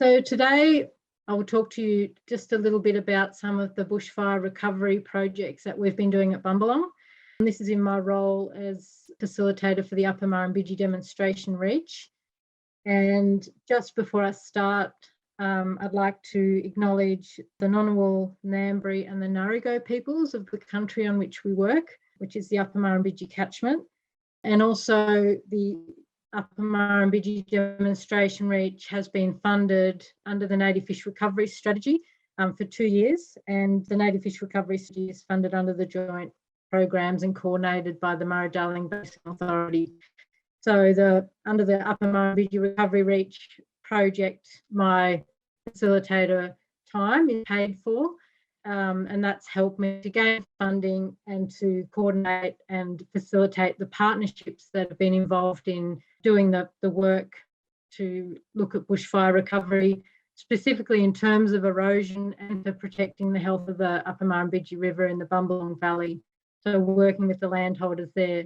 So today I will talk to you just a little bit about some of the bushfire recovery projects that we've been doing at Bumbalong. And this is in my role as facilitator for the Upper Murrumbidgee demonstration reach. And just before I start, I'd like to acknowledge the Ngunnawal, Ngambri and the Ngarigo peoples of the country on which we work, which is the Upper Murrumbidgee catchment, and also the Upper Murrumbidgee demonstration reach has been funded under the Native Fish Recovery Strategy for 2 years, and the Native Fish Recovery Strategy is funded under the joint programs and coordinated by the Murray-Darling Basin Authority. So under the Upper Murrumbidgee Recovery Reach project, my facilitator time is paid for, and that's helped me to gain funding and to coordinate and facilitate the partnerships that have been involved in doing the work to look at bushfire recovery, specifically in terms of erosion and for protecting the health of the Upper Murrumbidgee River in the Bumbalong Valley. So working with the landholders there.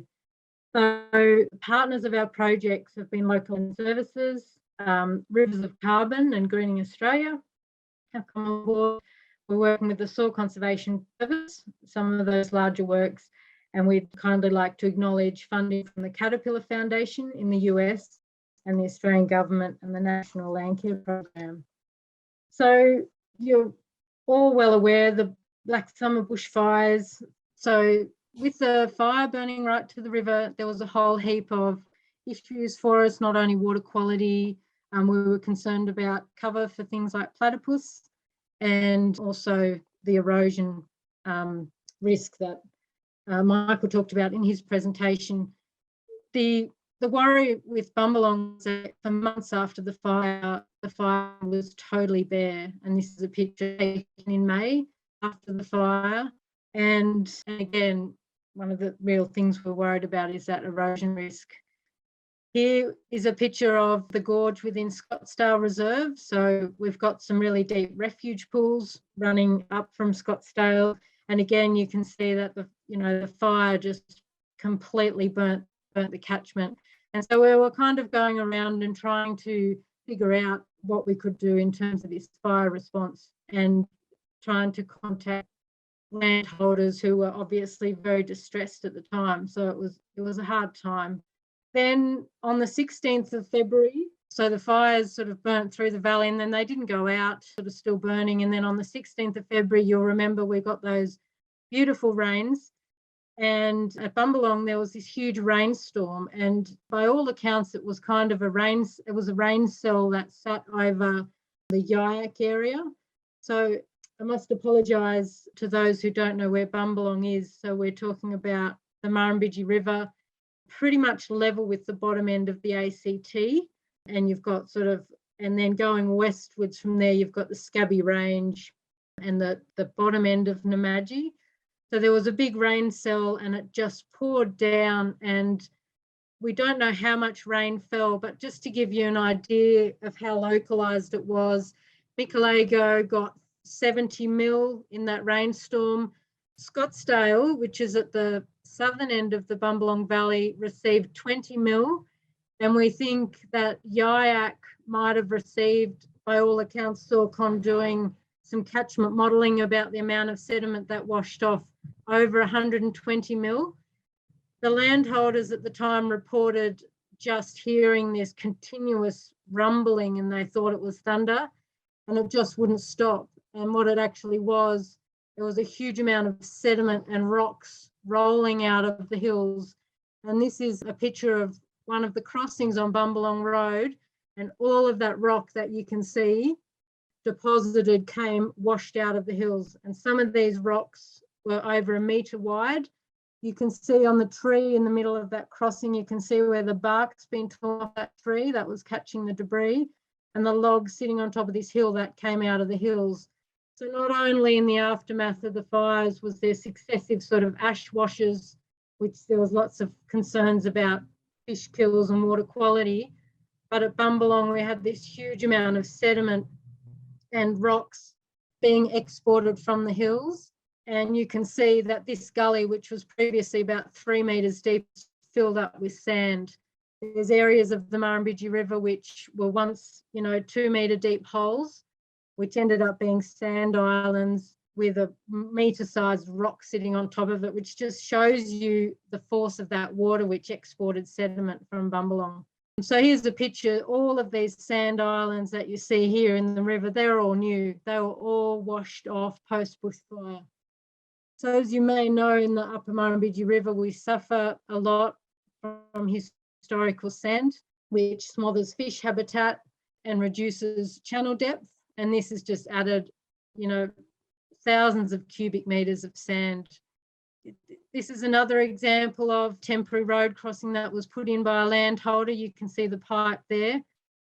So partners of our projects have been Local Land Services, Rivers of Carbon and Greening Australia have come on board. We're working with the Soil Conservation Service, some of those larger works, and we'd kindly like to acknowledge funding from the Caterpillar Foundation in the US and the Australian Government and the National Landcare Program. So you're all well aware the Black Summer bushfires. So with the fire burning right to the river, there was a whole heap of issues for us, not only water quality, we were concerned about cover for things like platypus, and also the erosion risk that Michael talked about in his presentation. The worry with Bumbalong is that for months after the fire was totally bare, and this is a picture taken in May after the fire. And again, one of the real things we're worried about is that erosion risk. Here is a picture of the gorge within Scottsdale Reserve. So we've got some really deep refuge pools running up from Scottsdale. And again, you can see that the fire just completely burnt the catchment. And so we were kind of going around and trying to figure out what we could do in terms of this fire response and trying to contact landholders who were obviously very distressed at the time. So it was a hard time. Then on the 16th of February, so the fires sort of burnt through the valley and then they didn't go out, sort of still burning. And then on the 16th of February, you'll remember we got those beautiful rains. And at Bumbalong, there was this huge rainstorm. And by all accounts, it was kind of a rain cell that sat over the Yayak area. So I must apologise to those who don't know where Bumbalong is. So we're talking about the Murrumbidgee River, pretty much level with the bottom end of the ACT, and you've got and then going westwards from there, you've got the Scabby Range and the bottom end of Namadgi. So there was a big rain cell and it just poured down, and we don't know how much rain fell, but just to give you an idea of how localised it was, Mikalago got 70 mil in that rainstorm. Scottsdale, which is at the southern end of the Bumbalong Valley, received 20 mil, and we think that Yayak might have received, by all accounts, Sorcon doing some catchment modelling about the amount of sediment that washed off, over 120 mil. The landholders at the time reported just hearing this continuous rumbling and they thought it was thunder, and it just wouldn't stop. And what it actually was, there was a huge amount of sediment and rocks rolling out of the hills. And this is a picture of one of the crossings on Bumbalong Road, and all of that rock that you can see deposited came washed out of the hills. And some of these rocks were over 1 metre wide. You can see on the tree in the middle of that crossing, you can see where the bark's been torn off that tree that was catching the debris, and the log sitting on top of this hill that came out of the hills. So not only in the aftermath of the fires was there successive sort of ash washes, which there was lots of concerns about fish kills and water quality, but at Bumbalong we had this huge amount of sediment and rocks being exported from the hills. And you can see that this gully, which was previously about 3 metres deep, filled up with sand. There's areas of the Murrumbidgee River which were once, 2-metre deep holes, which ended up being sand islands with a metre-sized rock sitting on top of it, which just shows you the force of that water which exported sediment from Bumbalong. So here's a picture. All of these sand islands that you see here in the river, they're all new. They were all washed off post-bushfire. So as you may know, in the upper Murrumbidgee River, we suffer a lot from historical sand, which smothers fish habitat and reduces channel depth. And this has just added, thousands of cubic metres of sand. This is another example of temporary road crossing that was put in by a landholder. You can see the pipe there,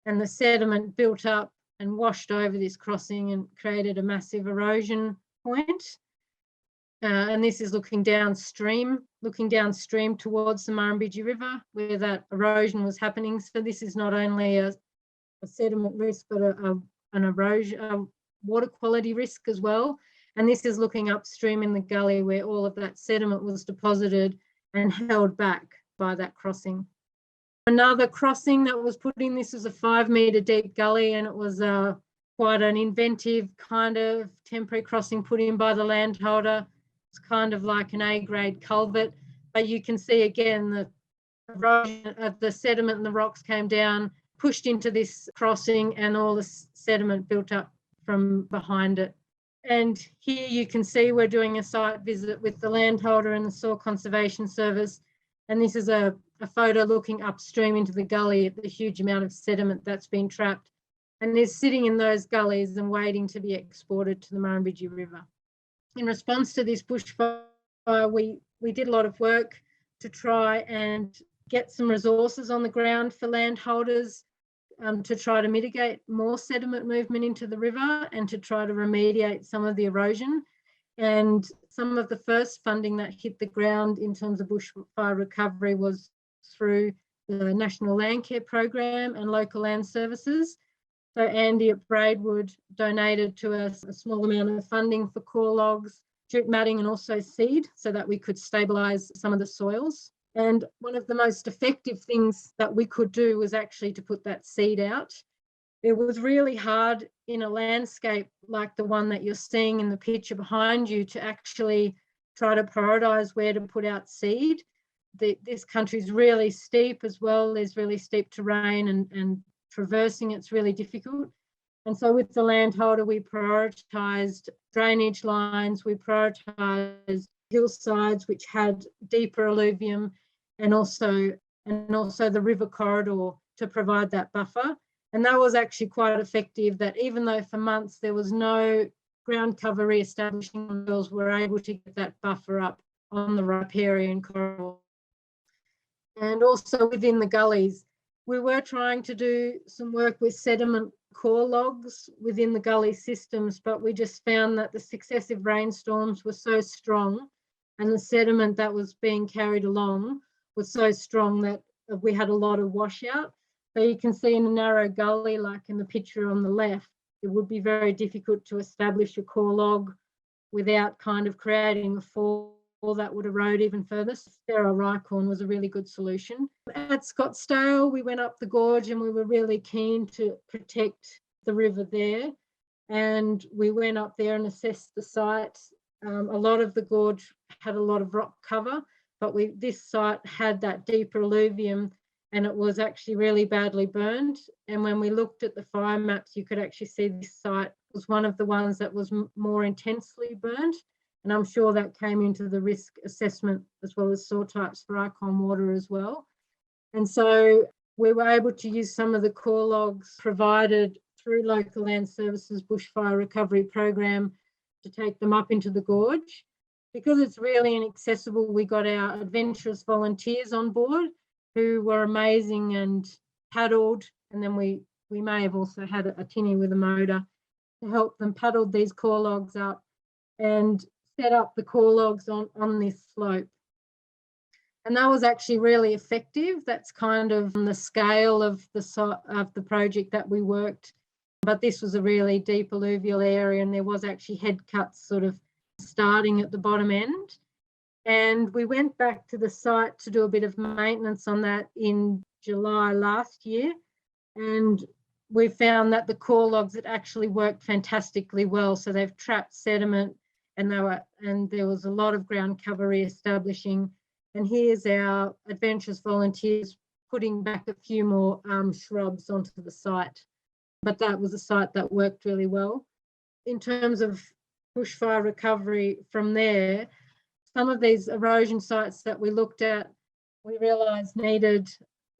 and the sediment built up and washed over this crossing and created a massive erosion point. And this is looking downstream towards the Murrumbidgee River where that erosion was happening. So this is not only a sediment risk, but an erosion, water quality risk as well. And this is looking upstream in the gully where all of that sediment was deposited and held back by that crossing. Another crossing that was put in, this was a 5-metre deep gully, and it was quite an inventive kind of temporary crossing put in by the landholder. It's kind of like an A-grade culvert, but you can see again the erosion of the sediment and the rocks came down, pushed into this crossing, and all the sediment built up from behind it. And here you can see we're doing a site visit with the landholder and the Soil Conservation Service. And this is a photo looking upstream into the gully at the huge amount of sediment that's been trapped and is sitting in those gullies and waiting to be exported to the Murrumbidgee River. In response to this bushfire, we did a lot of work to try and get some resources on the ground for landholders, to try to mitigate more sediment movement into the river and to try to remediate some of the erosion. And some of the first funding that hit the ground in terms of bushfire recovery was through the National Land Care Program and local land services. So Andy at Bradewood donated to us a small amount of funding for core logs, jute matting and also seed so that we could stabilise some of the soils. And one of the most effective things that we could do was actually to put that seed out. It was really hard in a landscape like the one that you're seeing in the picture behind you to actually try to prioritise where to put out seed. This country is really steep as well. There's really steep terrain and traversing it's really difficult. And so with the landholder, we prioritised drainage lines, we prioritised hillsides which had deeper alluvium, and also the river corridor to provide that buffer. And that was actually quite effective, that even though for months there was no ground cover re-establishing, we were able to get that buffer up on the riparian corridor. And also within the gullies, we were trying to do some work with sediment core logs within the gully systems, but we just found that the successive rainstorms were so strong and the sediment that was being carried along was so strong that we had a lot of washout. So you can see in a narrow gully, like in the picture on the left, it would be very difficult to establish a core log without kind of creating a fall that would erode even further. Sterile Rycorn was a really good solution. At Scottsdale, we went up the gorge and we were really keen to protect the river there. And we went up there and assessed the site. A lot of the gorge had a lot of rock cover, but this site had that deeper alluvium and it was actually really badly burned. And when we looked at the fire maps, you could actually see this site was one of the ones that was more intensely burned. And I'm sure that came into the risk assessment as well as soil types for Icon water as well. And so we were able to use some of the core logs provided through Local Land Services Bushfire Recovery Program to take them up into the gorge. Because it's really inaccessible, we got our adventurous volunteers on board who were amazing and paddled. And then we may have also had a tinny with a motor to help them paddle these core logs up and set up the core logs on this slope. And that was actually really effective. That's kind of the scale of the project that we worked. But this was a really deep alluvial area and there was actually head cuts sort of starting at the bottom end. And we went back to the site to do a bit of maintenance on that in July last year, and we found that the core logs had actually worked fantastically well. So they've trapped sediment, and there was a lot of ground cover re-establishing. And here's our adventurous volunteers putting back a few more shrubs onto the site. But that was a site that worked really well. In terms of bushfire recovery from there, some of these erosion sites that we looked at, we realised needed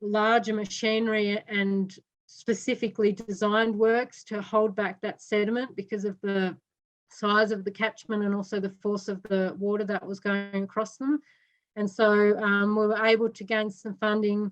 larger machinery and specifically designed works to hold back that sediment because of the size of the catchment and also the force of the water that was going across them. And so we were able to gain some funding,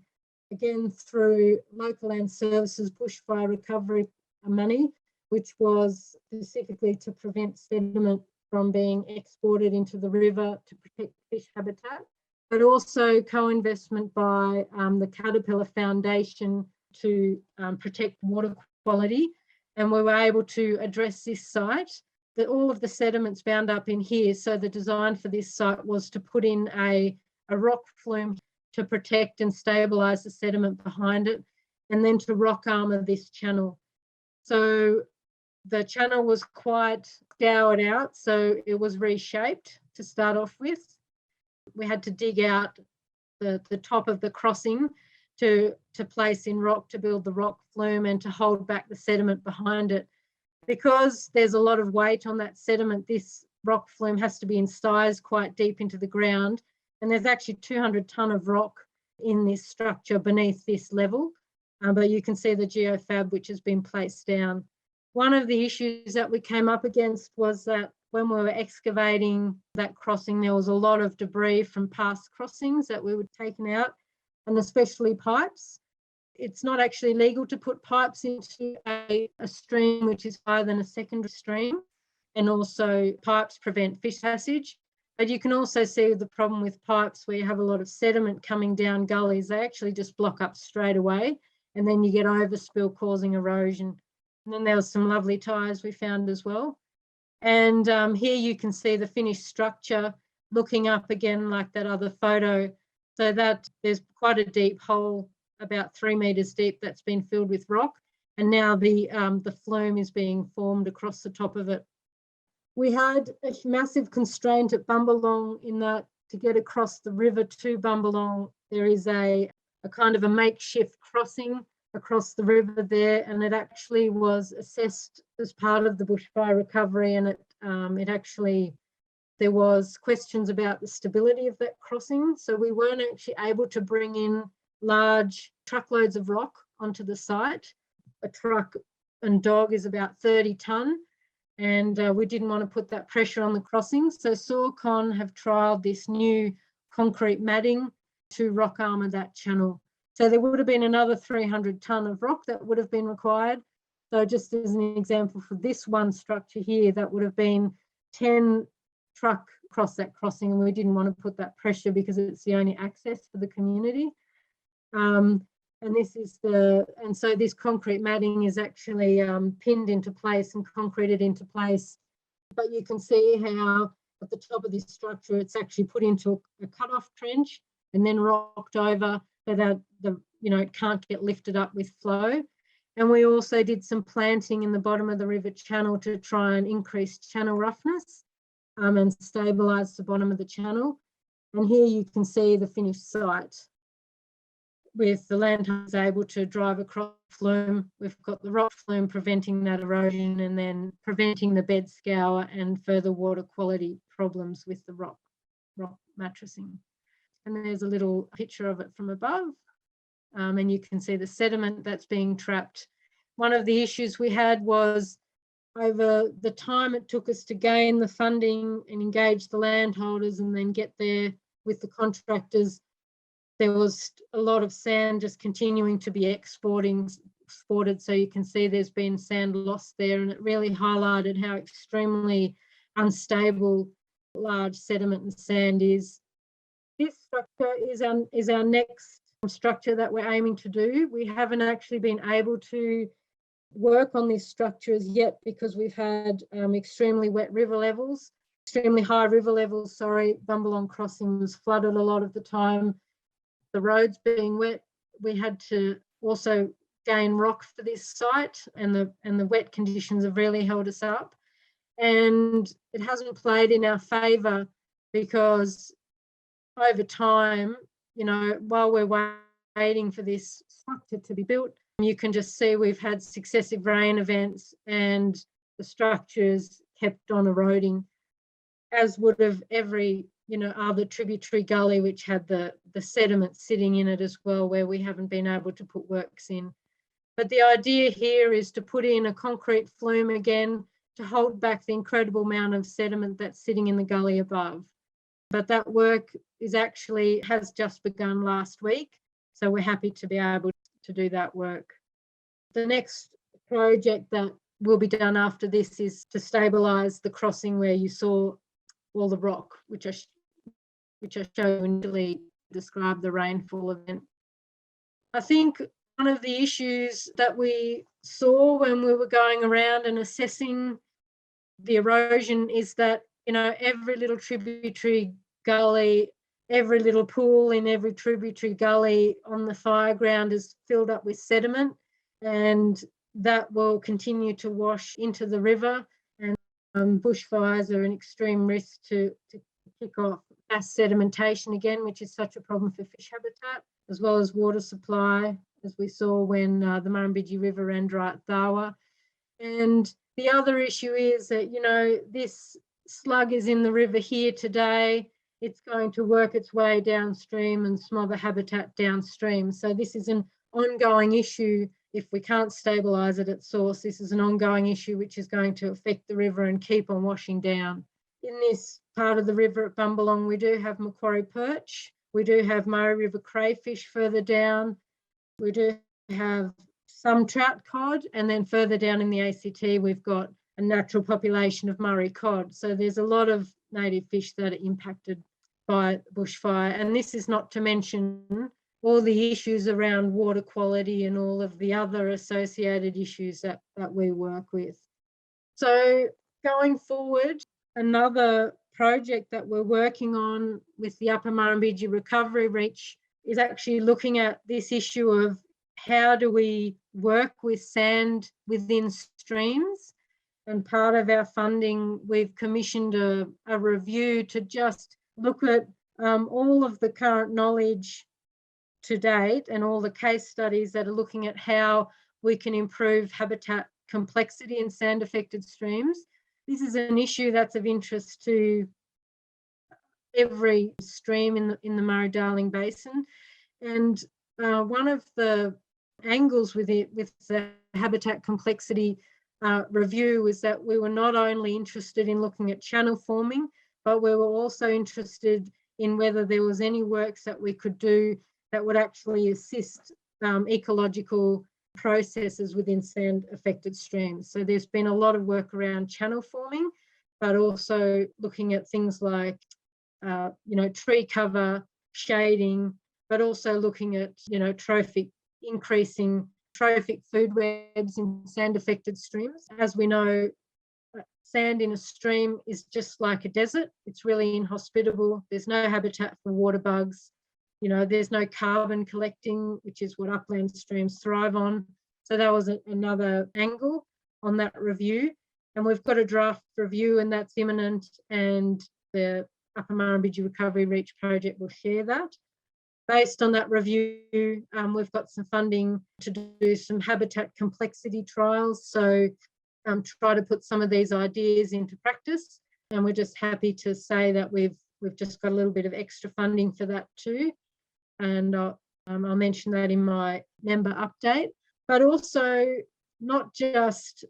again, through local land services bushfire recovery money, which was specifically to prevent sediment from being exported into the river to protect fish habitat, but also co-investment by the Caterpillar Foundation to protect water quality. And we were able to address this site, that all of the sediments bound up in here. So the design for this site was to put in a rock flume to protect and stabilise the sediment behind it, and then to rock armour this channel. So the channel was quite scoured out, so it was reshaped to start off with. We had to dig out the top of the crossing to place in rock to build the rock flume and to hold back the sediment behind it. Because there's a lot of weight on that sediment, this rock flume has to be incised quite deep into the ground, and there's actually 200 tonne of rock in this structure beneath this level, but you can see the geofab which has been placed down. One of the issues that we came up against was that when we were excavating that crossing, there was a lot of debris from past crossings that we were taking out, and especially pipes. It's not actually legal to put pipes into a stream which is higher than a secondary stream, and also pipes prevent fish passage. But you can also see the problem with pipes where you have a lot of sediment coming down gullies. They actually just block up straight away, and then you get overspill causing erosion. And then there was some lovely tyres we found as well. And here you can see the finished structure looking up again like that other photo. So that there's quite a deep hole, about 3 metres deep, that's been filled with rock. And now the flume is being formed across the top of it. We had a massive constraint at Bumbalong in that to get across the river to Bumbalong, there is a kind of a makeshift crossing across the river there, and it actually was assessed as part of the bushfire recovery, and there was questions about the stability of that crossing. So we weren't actually able to bring in large truckloads of rock onto the site. A truck and dog is about 30 tonne, and we didn't want to put that pressure on the crossing. So Sawcon have trialled this new concrete matting to rock armour that channel. So there would have been another 300 tonne of rock that would have been required. So just as an example, for this one structure here, that would have been 10 truck across that crossing, and we didn't want to put that pressure because it's the only access for the community. And so this concrete matting is actually pinned into place and concreted into place. But you can see how at the top of this structure, it's actually put into a cut-off trench and then rocked over so that it can't get lifted up with flow. And we also did some planting in the bottom of the river channel to try and increase channel roughness and stabilise the bottom of the channel. And here you can see the finished site with the landholders able to drive across the flume. We've got the rock flume preventing that erosion and then preventing the bed scour and further water quality problems with the rock mattressing. And there's a little picture of it from above. And you can see the sediment that's being trapped. One of the issues we had was over the time it took us to gain the funding and engage the landholders and then get there with the contractors, there was a lot of sand just continuing to be exported. So you can see there's been sand loss there, and it really highlighted how extremely unstable large sediment and sand is. This structure is our next structure that we're aiming to do. We haven't actually been able to work on this structure as yet because we've had extremely high river levels. Bumbalong Crossing was flooded a lot of the time. The roads being wet, we had to also gain rock for this site, and the wet conditions have really held us up. And it hasn't played in our favour, because over time, while we're waiting for this structure to be built, you can just see we've had successive rain events and the structures kept on eroding, as would have every other tributary gully which had the sediment sitting in it as well, where we haven't been able to put works in. But the idea here is to put in a concrete flume again to hold back the incredible amount of sediment that's sitting in the gully above. But that work has just begun last week, so we're happy to be able to do that work. The next project that will be done after this is to stabilise the crossing where you saw all the rock, which I showed you initially, described the rainfall event. I think one of the issues that we saw when we were going around and assessing the erosion is that, every little tributary gully, every little pool in every tributary gully on the fire ground is filled up with sediment, and that will continue to wash into the river. And bushfires are an extreme risk to kick off mass sedimentation again, which is such a problem for fish habitat, as well as water supply, as we saw when the Murrumbidgee River ran dry at Thawa. And the other issue is that, this slug is in the river here today. It's going to work its way downstream and smother habitat downstream. So this is an ongoing issue. If we can't stabilise it at source, this is an ongoing issue which is going to affect the river and keep on washing down. In this part of the river at Bumbalong, we do have Macquarie perch. We do have Murray River crayfish further down. We do have some trout cod, and then further down in the ACT, we've got a natural population of Murray cod. So there's a lot of native fish that are impacted by bushfire. And this is not to mention all the issues around water quality and all of the other associated issues that we work with. So going forward, another project that we're working on with the Upper Murrumbidgee Recovery Reach is actually looking at this issue of how do we work with sand within streams. And part of our funding, we've commissioned a review to just look at all of the current knowledge to date and all the case studies that are looking at how we can improve habitat complexity in sand-affected streams. This is an issue that's of interest to every stream in the Murray-Darling Basin. And one of the angles with the habitat complexity review was that we were not only interested in looking at channel forming, but we were also interested in whether there was any works that we could do that would actually assist ecological processes within sand-affected streams. So there's been a lot of work around channel forming, but also looking at things like, tree cover, shading, but also looking at, increasing trophic food webs in sand-affected streams. As we know, sand in a stream is just like a desert. It's really inhospitable. There's no habitat for water bugs. There's no carbon collecting, which is what upland streams thrive on. So that was another angle on that review. And we've got a draft review, and that's imminent, and the Upper Murrumbidgee Recovery Reach project will share that. Based on that review, we've got some funding to do some habitat complexity trials. So try to put some of these ideas into practice. And we're just happy to say that we've just got a little bit of extra funding for that too. And I'll mention that in my member update. But also not just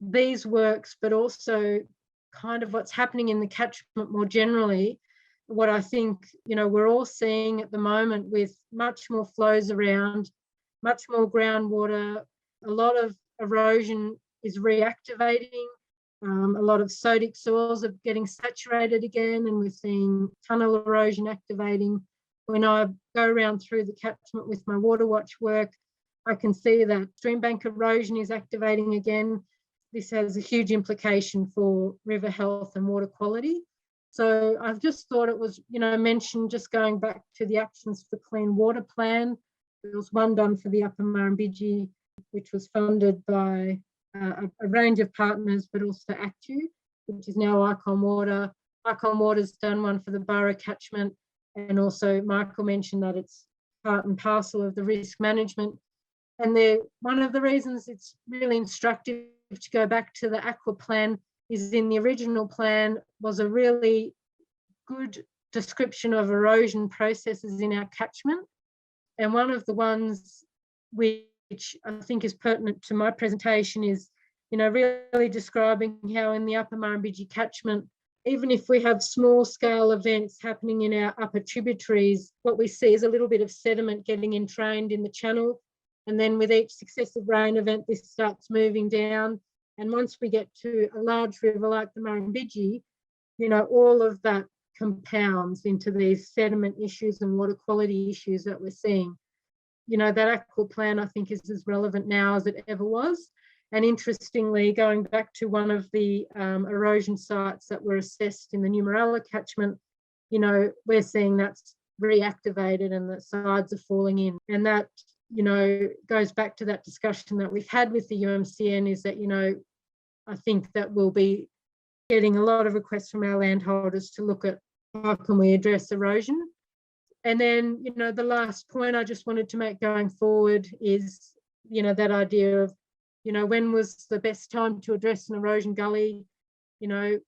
these works, but also kind of what's happening in the catchment more generally. What I think, we're all seeing at the moment with much more flows around, much more groundwater, a lot of erosion is reactivating. A lot of sodic soils are getting saturated again, and we're seeing tunnel erosion activating. When I go around through the catchment with my Water Watch work, I can see that stream bank erosion is activating again. This has a huge implication for river health and water quality. So I've just thought it was, mentioned, just going back to the Actions for Clean Water plan. There was one done for the Upper Murrumbidgee, which was funded by a range of partners, but also Antia, which is now Icon Water. Icon Water's done one for the borough catchment, and also Michael mentioned that it's part and parcel of the risk management. And one of the reasons it's really instructive to go back to the aqua plan is in the original plan was a really good description of erosion processes in our catchment. And one of the ones which I think is pertinent to my presentation is, really describing how in the Upper Murrumbidgee catchment, even if we have small scale events happening in our upper tributaries, what we see is a little bit of sediment getting entrained in the channel. And then with each successive rain event, this starts moving down. And once we get to a large river like the Murrumbidgee, all of that compounds into these sediment issues and water quality issues that we're seeing. That aqua plan, I think, is as relevant now as it ever was. And interestingly, going back to one of the erosion sites that were assessed in the Numaralla catchment, we're seeing that's reactivated and the sides are falling in. And that, goes back to that discussion that we've had with the UMCN, is that, I think that we'll be getting a lot of requests from our landholders to look at how can we address erosion. And then, the last point I just wanted to make going forward is, that idea of, when was the best time to address an erosion gully? 10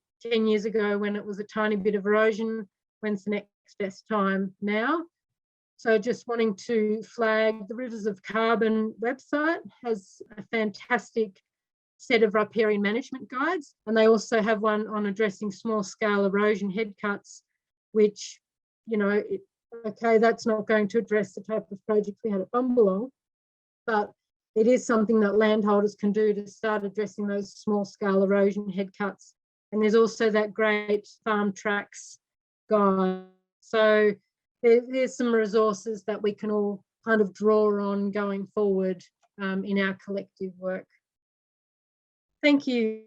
years ago when it was a tiny bit of erosion, when's the next best time now? So just wanting to flag the Rivers of Carbon website has a fantastic set of riparian management guides, and they also have one on addressing small scale erosion head cuts, which, okay, that's not going to address the type of project we had at Bumbalong, but it is something that landholders can do to start addressing those small scale erosion head cuts. And there's also that great farm tracks guide. So there's some resources that we can all kind of draw on going forward in our collective work. Thank you.